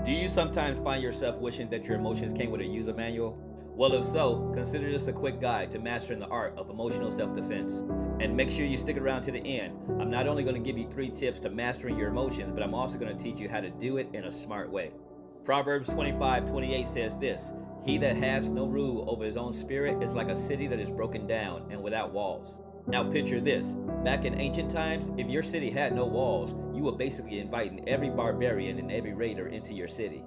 Do you sometimes find yourself wishing that your emotions came with a user manual? Well, if so, consider this a quick guide to mastering the art of emotional self defense. And make sure you stick around to the end. I'm not only going to give you 3 tips to mastering your emotions, but I'm also going to teach you how to do it in a smart way. Proverbs 25:28 says this: He that has no rule over his own spirit is like a city that is broken down and without walls. Now picture this. Back in ancient times, if your city had no walls, you were basically inviting every barbarian and every raider into your city.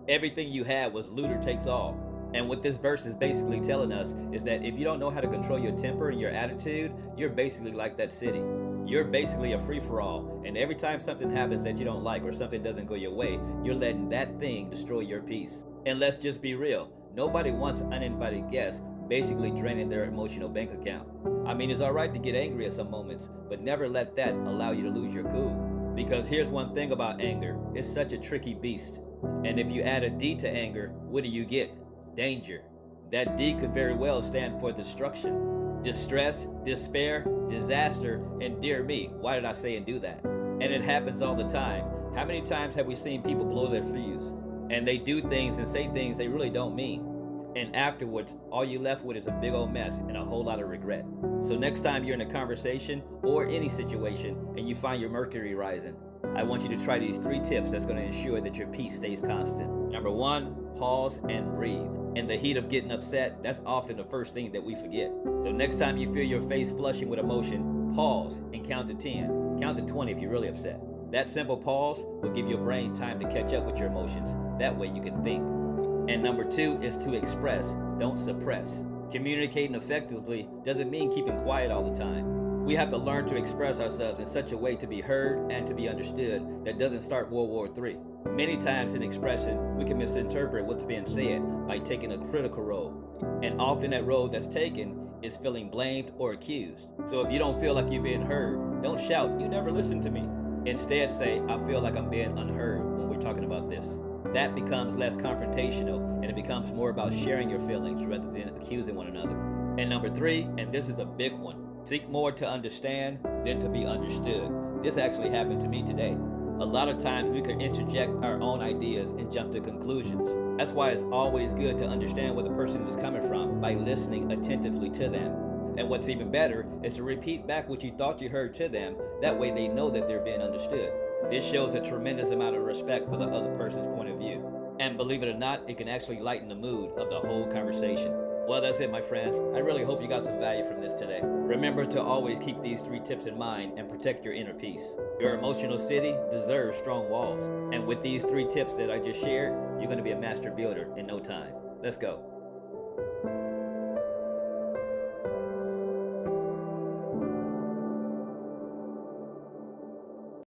Everything you had was looter takes all. And what this verse is basically telling us is that if you don't know how to control your temper and your attitude, you're basically like that city. You're basically a free-for-all, and every time something happens that you don't like or something doesn't go your way, you're letting that thing destroy your peace. And let's just be real, nobody wants uninvited guests basically draining their emotional bank account. I mean, it's alright to get angry at some moments, but never let that allow you to lose your cool. Because here's one thing about anger, it's such a tricky beast. And if you add a D to anger, what do you get? Danger. That D could very well stand for destruction, distress, despair, disaster, and dear me, why did I say and do that? And it happens all the time. How many times have we seen people blow their fuse? And they do things and say things they really don't mean. And afterwards, all you left with is a big old mess and a whole lot of regret. So next time you're in a conversation or any situation and you find your mercury rising, I want you to try these 3 tips that's going to ensure that your peace stays constant. Number 1, pause and breathe. In the heat of getting upset, that's often the first thing that we forget. So next time you feel your face flushing with emotion, pause and count to 10. Count to 20 if you're really upset. That simple pause will give your brain time to catch up with your emotions. That way you can think. And number 2 is to express, don't suppress. Communicating effectively doesn't mean keeping quiet all the time. We have to learn to express ourselves in such a way to be heard and to be understood that doesn't start World War III. Many times in expression, we can misinterpret what's being said by taking a critical role. And often that role that's taken is feeling blamed or accused. So if you don't feel like you're being heard, don't shout, "You never listen to me." Instead say, "I feel like I'm being unheard" when we're talking about this. That becomes less confrontational and it becomes more about sharing your feelings rather than accusing one another. And number 3, and this is a big one, seek more to understand than to be understood. This actually happened to me today. A lot of times we can interject our own ideas and jump to conclusions. That's why it's always good to understand where the person is coming from by listening attentively to them. And what's even better is to repeat back what you thought you heard to them. That way they know that they're being understood. This shows a tremendous amount of respect for the other person's point of view. And believe it or not, it can actually lighten the mood of the whole conversation. Well, that's it, my friends. I really hope you got some value from this today. Remember to always keep these 3 tips in mind and protect your inner peace. Your emotional city deserves strong walls. And with these 3 tips that I just shared, you're going to be a master builder in no time. Let's go.